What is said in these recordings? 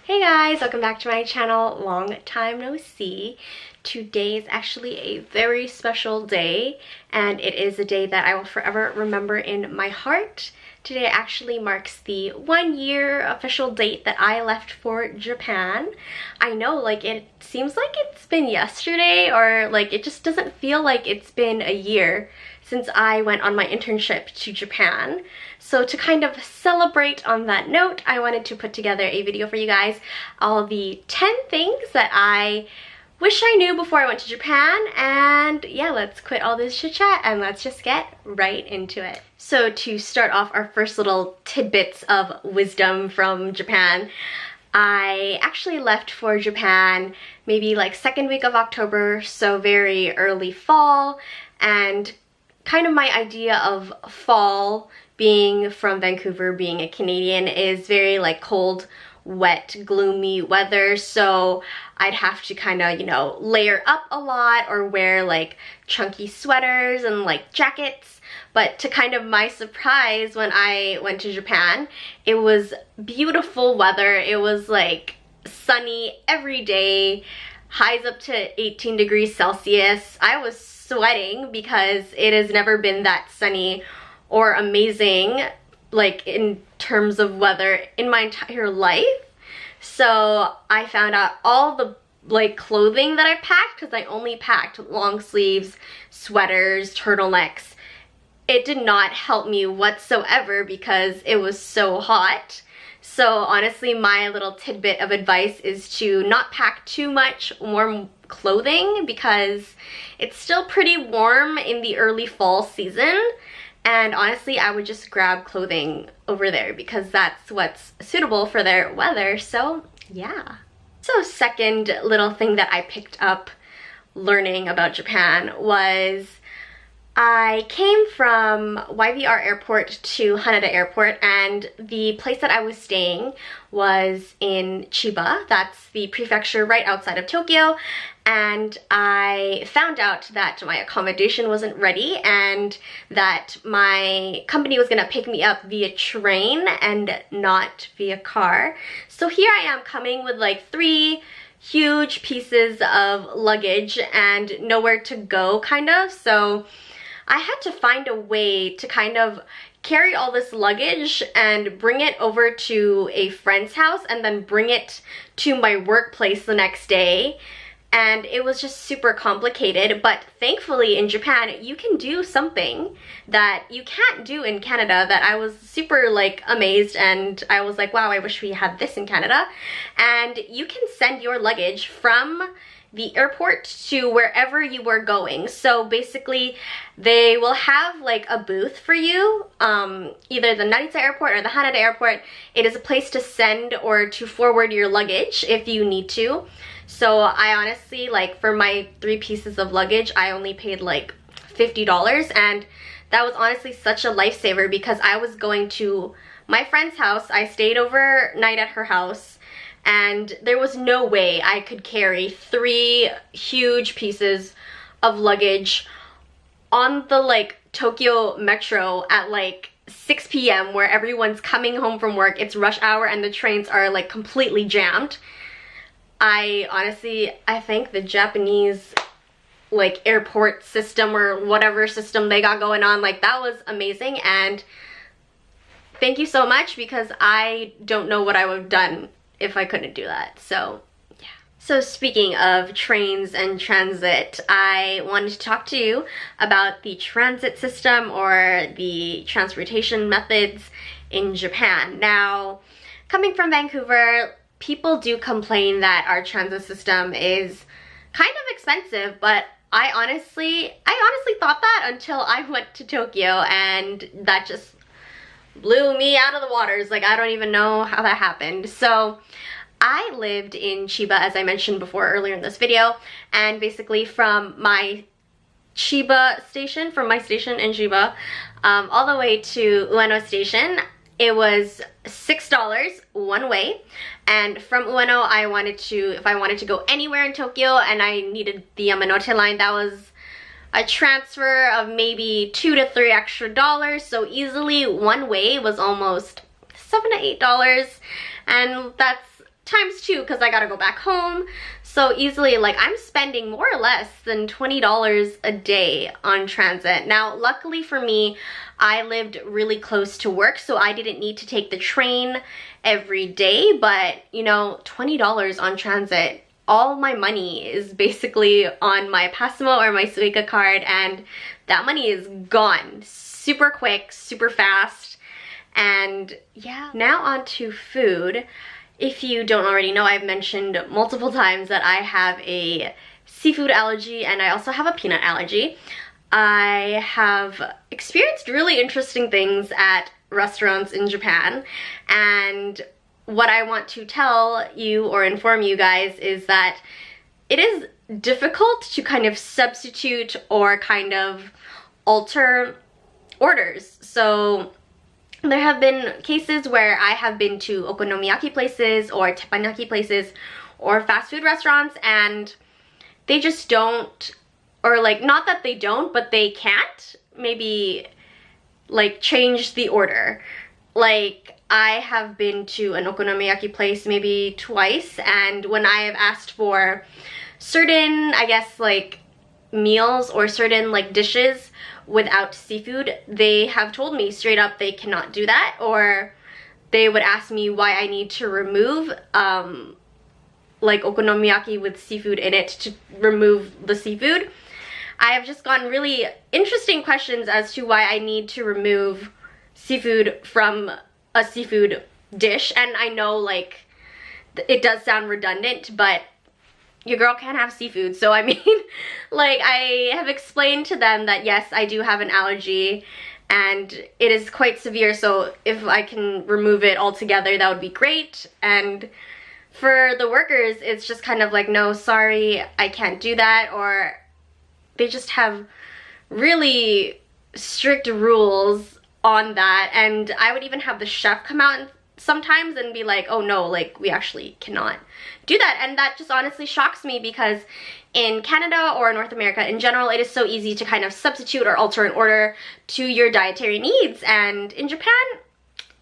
Hey guys, welcome back to my channel. Long time no see. Today is actually a very special day, and it is a day that I will forever remember in my heart. Today actually marks the 1-year official date that I left for Japan. I know, like, it seems like it's been yesterday, or like it just doesn't feel like it's been a year since I went on my internship to Japan. So to kind of celebrate on that note, I wanted to put together a video for you guys, all the 10 things that I wish I knew before I went to Japan. And yeah, let's quit all this chit chat and let's just get right into it. So to start off our first little tidbits of wisdom from Japan, I actually left for Japan maybe like second week of October, so very early fall. And kind of my idea of fall, being from Vancouver, being a Canadian, is very like cold, wet, gloomy weather. So I'd have to kind of, you know, layer up a lot or wear like chunky sweaters and like jackets. But to kind of my surprise, when I went to Japan, it was beautiful weather. It was like sunny every day, highs up to 18 degrees Celsius. I was sweating because it has never been that sunny or amazing, like in terms of weather, in my entire life. So I found out all the like clothing that I packed, because I only packed long sleeves, sweaters, turtlenecks. It did not help me whatsoever because it was so hot. So honestly, my little tidbit of advice is to not pack too much warm clothing, because it's still pretty warm in the early fall season. And honestly, I would just grab clothing over there because that's what's suitable for their weather. So yeah. So second little thing that I picked up learning about Japan was I came from YVR Airport to Haneda Airport, and the place that I was staying was in Chiba. That's the prefecture right outside of Tokyo. And I found out that my accommodation wasn't ready and that my company was gonna pick me up via train and not via car. So here I am coming with like 3 huge pieces of luggage and nowhere to go, kind of. So I had to find a way to kind of carry all this luggage and bring it over to a friend's house and then bring it to my workplace the next day. And it was just super complicated, but thankfully in Japan, you can do something that you can't do in Canada that I was super like amazed, and I was like, wow, I wish we had this in Canada. And you can send your luggage from the airport to wherever you were going. So basically, they will have like a booth for you, either the Narita airport or the Haneda airport. It is a place to send or to forward your luggage if you need to. So I honestly, like, for my 3 pieces of luggage, I only paid like $50, and that was honestly such a lifesaver because I was going to my friend's house. I stayed overnight at her house, and there was no way I could carry 3 huge pieces of luggage on the like Tokyo Metro at like 6 p.m. where everyone's coming home from work. It's rush hour and the trains are like completely jammed. I think the Japanese like airport system or whatever system they got going on, like, that was amazing, and thank you so much, because I don't know what I would have done if I couldn't do that. So yeah. So speaking of trains and transit, I wanted to talk to you about the transit system or the transportation methods in Japan. Now, coming from Vancouver, people do complain that our transit system is kind of expensive, but I honestly thought that until I went to Tokyo, and that just blew me out of the waters. Like, I don't even know how that happened. So I lived in Chiba, as I mentioned before earlier in this video, and basically from my Chiba station, from my station in Chiba, all the way to Ueno station, it was $6 one way. And from Ueno, if I wanted to go anywhere in Tokyo and I needed the Yamanote line, that was a transfer of maybe $2 to $3 extra. So easily one way was almost $7 to $8, and that's times 2 because I gotta go back home. So easily, like, I'm spending more or less than $20 a day on transit. Now, luckily for me, I lived really close to work, so I didn't need to take the train every day, but you know, $20 on transit, all my money is basically on my Passimo or my Suica card, and that money is gone super quick, super fast. And yeah, now on to food. If you don't already know, I've mentioned multiple times that I have a seafood allergy and I also have a peanut allergy. I have experienced really interesting things at restaurants in Japan, and what I want to tell you or inform you guys is that it is difficult to kind of substitute or kind of alter orders. So there have been cases where I have been to okonomiyaki places or teppanyaki places or fast food restaurants, and they just don't, or like, not that they don't, but they can't maybe like change the order. Like, I have been to an okonomiyaki place maybe twice, and when I have asked for certain, I guess, like meals or certain like dishes without seafood, they have told me straight up they cannot do that, or they would ask me why I need to remove like okonomiyaki with seafood in it to remove the seafood. I have just gotten really interesting questions as to why I need to remove seafood from a seafood dish, and I know, like, it does sound redundant, but your girl can't have seafood. So I mean, like, I have explained to them that yes, I do have an allergy and it is quite severe, so if I can remove it altogether, that would be great. And for the workers, it's just kind of like, no, sorry, I can't do that, or they just have really strict rules on that. And I would even have the chef come out sometimes and be like, oh no, like, we actually cannot do that. And that just honestly shocks me, because in Canada or North America in general, it is so easy to kind of substitute or alter an order to your dietary needs, and in Japan,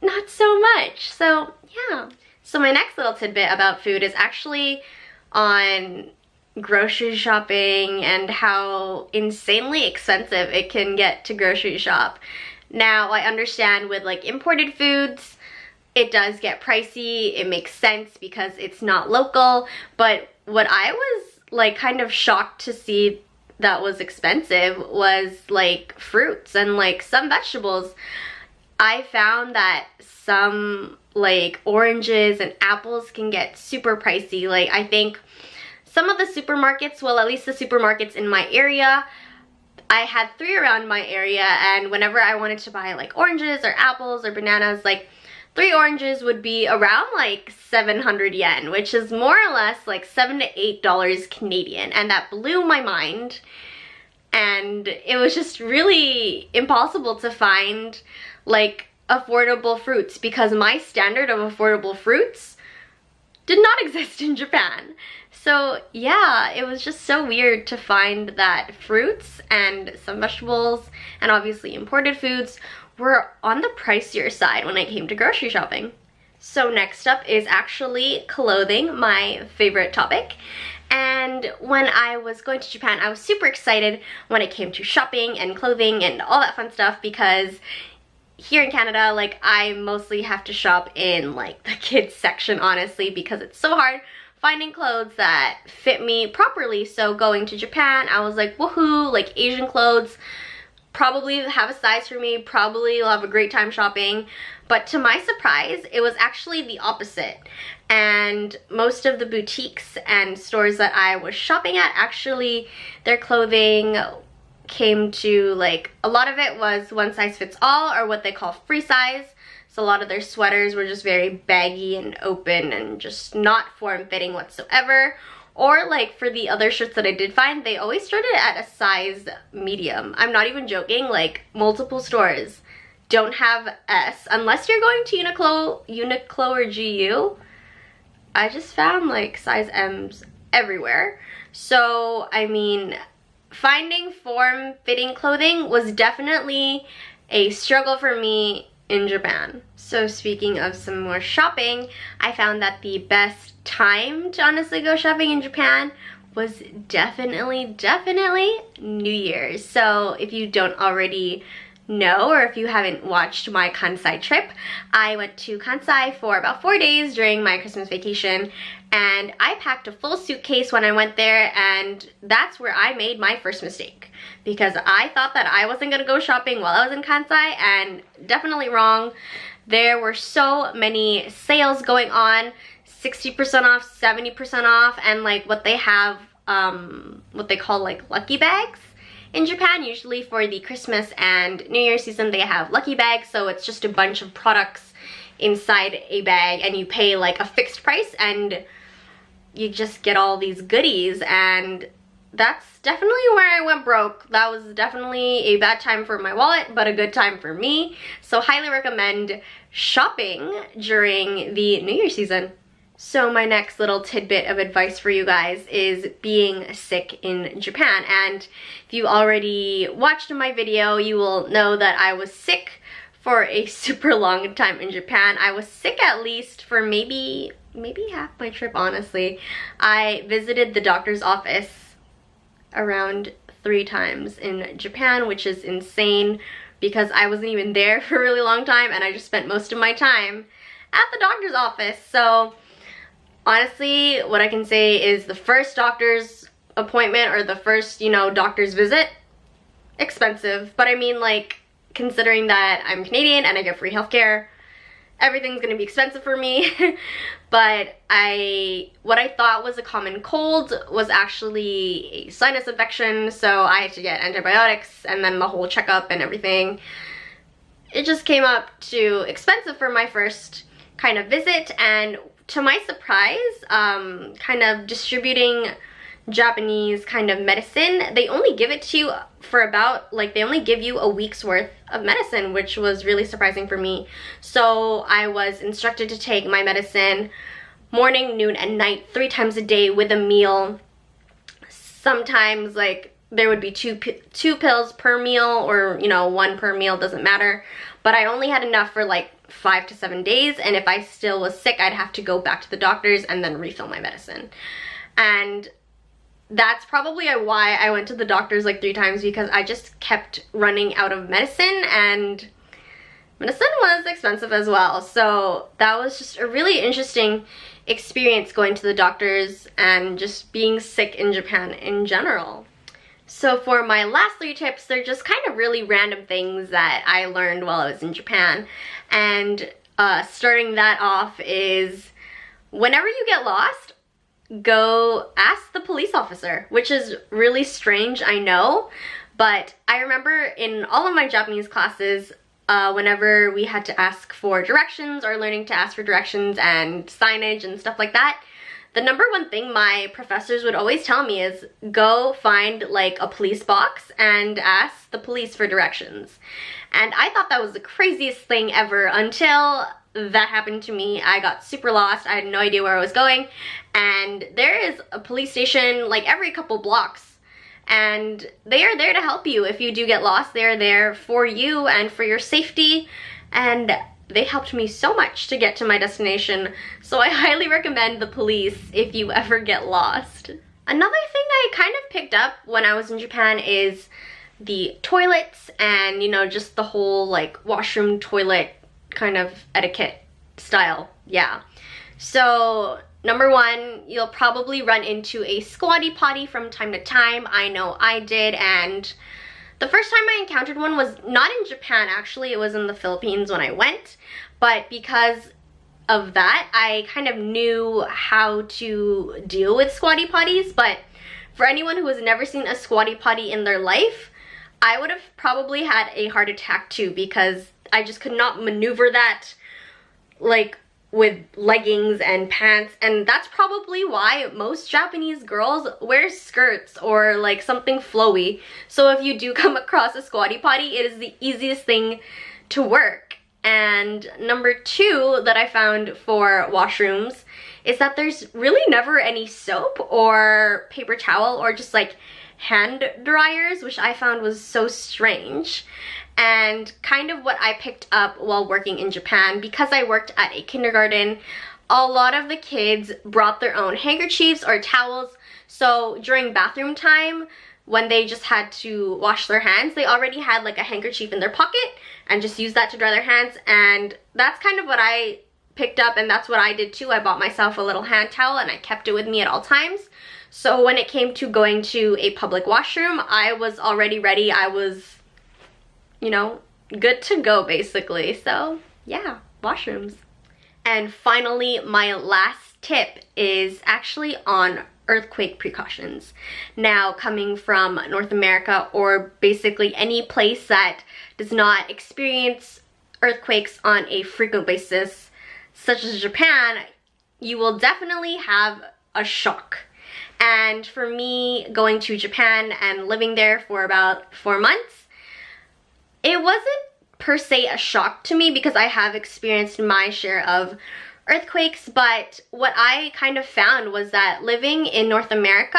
not so much. So yeah. So my next little tidbit about food is actually on grocery shopping and how insanely expensive it can get to grocery shop. Now, I understand with like imported foods, it does get pricey. It makes sense because it's not local, but what I was like kind of shocked to see that was expensive was like fruits and like some vegetables. I found that some like oranges and apples can get super pricey. Like, I think some of the supermarkets, well, at least the supermarkets in my area, I had 3 around my area, and whenever I wanted to buy like oranges or apples or bananas, like 3 oranges would be around like 700 yen, which is more or less like $7 to $8 Canadian, and that blew my mind. And it was just really impossible to find like affordable fruits, because my standard of affordable fruits did not exist in Japan. So yeah, it was just so weird to find that fruits and some vegetables and obviously imported foods were on the pricier side when it came to grocery shopping. So next up is actually clothing, my favorite topic. And when I was going to Japan, I was super excited when it came to shopping and clothing and all that fun stuff, because here in Canada, like, I mostly have to shop in like the kids section, honestly, because it's so hard finding clothes that fit me properly. So going to Japan, I was like, woohoo, like Asian clothes probably have a size for me, probably will have a great time shopping. But to my surprise, it was actually the opposite. And most of the boutiques and stores that I was shopping at, actually their clothing came to like, a lot of it was one size fits all, or what they call free size. So a lot of their sweaters were just very baggy and open and just not form-fitting whatsoever. Or like for the other shirts that I did find, they always started at a size medium. I'm not even joking, like multiple stores don't have S unless you're going to Uniqlo or GU. I just found like size M's everywhere. So I mean, finding form-fitting clothing was definitely a struggle for me in Japan. So speaking of some more shopping, I found that the best time to honestly go shopping in Japan was definitely New Year's. So if you don't already know, or if you haven't watched my Kansai trip, I went to Kansai for about 4 days during my Christmas vacation, and I packed a full suitcase when I went there, and that's where I made my first mistake, because I thought that I wasn't gonna go shopping while I was in Kansai, and definitely wrong. There were so many sales going on, 60% off, 70% off, and like what they have, what they call like lucky bags. In Japan, usually for the Christmas and New Year season, they have lucky bags, so it's just a bunch of products inside a bag, and you pay like a fixed price, and you just get all these goodies, and that's definitely where I went broke. That was definitely a bad time for my wallet, but a good time for me. So highly recommend shopping during the New Year season. So my next little tidbit of advice for you guys is being sick in Japan. And if you already watched my video, you will know that I was sick for a super long time in Japan. I was sick at least for maybe half my trip, honestly. I visited the doctor's office around 3 times in Japan, which is insane because I wasn't even there for a really long time, and I just spent most of my time at the doctor's office. So honestly, what I can say is the first doctor's appointment, or the first, you know, doctor's visit, expensive. But I mean, like, considering that I'm Canadian and I get free healthcare, everything's gonna be expensive for me. But what I thought was a common cold was actually a sinus infection, so I had to get antibiotics and then the whole checkup and everything. It just came up to expensive for my first kind of visit, and to my surprise, kind of distributing Japanese kind of medicine, they only give it to you for about, like, they only give you a week's worth of medicine, which was really surprising for me. So I was instructed to take my medicine morning, noon, and night 3 times a day with a meal. Sometimes, like, there would be two pills per meal, or, you know, 1 per meal, doesn't matter. But I only had enough for like 5 to 7 days, and if I still was sick, I'd have to go back to the doctor's and then refill my medicine. And that's probably why I went to the doctor's like 3 times, because I just kept running out of medicine, and medicine was expensive as well. So that was just a really interesting experience going to the doctor's and just being sick in Japan in general. So for my last 3 tips, they're just kind of really random things that I learned while I was in Japan. And starting that off is, whenever you get lost, go ask the police officer, which is really strange, I know. But I remember in all of my Japanese classes, whenever we had to ask for directions, or learning to ask for directions and signage and stuff like that, the number 1 thing my professors would always tell me is go find like a police box and ask the police for directions. And I thought that was the craziest thing ever until that happened to me. I got super lost. I had no idea where I was going. And there is a police station like every couple blocks. And they are there to help you if you do get lost. They are there for you and for your safety. And they helped me so much to get to my destination, so I highly recommend the police if you ever get lost. Another thing I kind of picked up when I was in Japan is the toilets, and, you know, just the whole like washroom toilet kind of etiquette style. Yeah. So number 1, you'll probably run into a squatty potty from time to time. I know I did, and the first time I encountered one was not in Japan, actually. It was in the Philippines when I went. But because of that, I kind of knew how to deal with squatty potties. But for anyone who has never seen a squatty potty in their life, I would have probably had a heart attack too, because I just could not maneuver that like with leggings and pants. And that's probably why most Japanese girls wear skirts or like something flowy. So if you do come across a squatty potty, it is the easiest thing to work. And number 2 that I found for washrooms is that there's really never any soap or paper towel or just like hand dryers, which I found was so strange. And kind of what I picked up while working in Japan, because I worked at a kindergarten, a lot of the kids brought their own handkerchiefs or towels. So during bathroom time, when they just had to wash their hands, they already had like a handkerchief in their pocket and just used that to dry their hands. And that's kind of what I picked up, and that's what I did too. I bought myself a little hand towel and I kept it with me at all times. So when it came to going to a public washroom, I was already ready. I was, you know, good to go basically. So yeah, washrooms. And finally, my last tip is actually on earthquake precautions. Now, coming from North America, or basically any place that does not experience earthquakes on a frequent basis, such as Japan, you will definitely have a shock. And for me, going to Japan and living there for about 4 months, it wasn't per se a shock to me because I have experienced my share of earthquakes, but what I kind of found was that living in North America,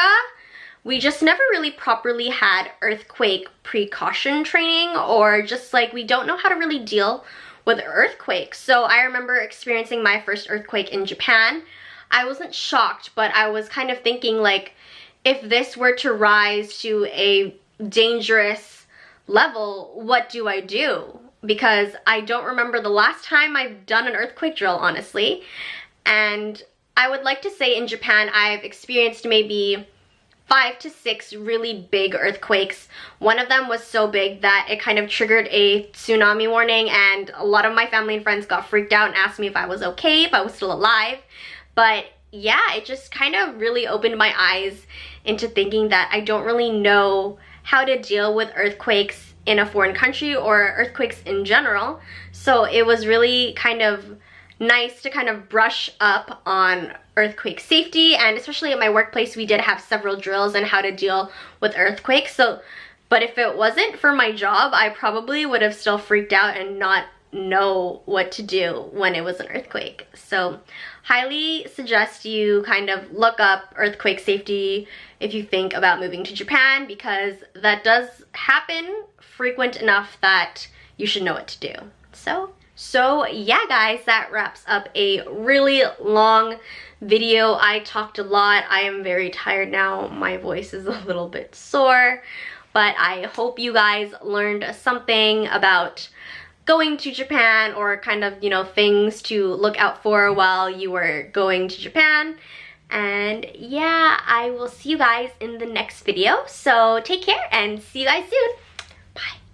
we just never really properly had earthquake precaution training, or just like we don't know how to really deal with earthquakes. So I remember experiencing my first earthquake in Japan. I wasn't shocked, but I was kind of thinking, like, if this were to rise to a dangerous level, what do I do? Because I don't remember the last time I've done an earthquake drill, honestly. And I would like to say in Japan, I've experienced maybe 5 to 6 really big earthquakes. One of them was so big that it kind of triggered a tsunami warning, and a lot of my family and friends got freaked out and asked me if I was okay, if I was still alive. But yeah, it just kind of really opened my eyes into thinking that I don't really know how to deal with earthquakes in a foreign country, or earthquakes in general. So it was really kind of nice to kind of brush up on earthquake safety, and especially at my workplace, we did have several drills on how to deal with earthquakes. So, but if it wasn't for my job, I probably would have still freaked out and not know what to do when it was an earthquake. So highly suggest you kind of look up earthquake safety if you think about moving to Japan, because that does happen frequent enough that you should know what to do. So yeah guys, that wraps up a really long video. I talked a lot. I am very tired now. My voice is a little bit sore, but I hope you guys learned something about going to Japan, or kind of, you know, things to look out for while you were going to Japan. And yeah, I will see you guys in the next video. So take care and see you guys soon. Bye.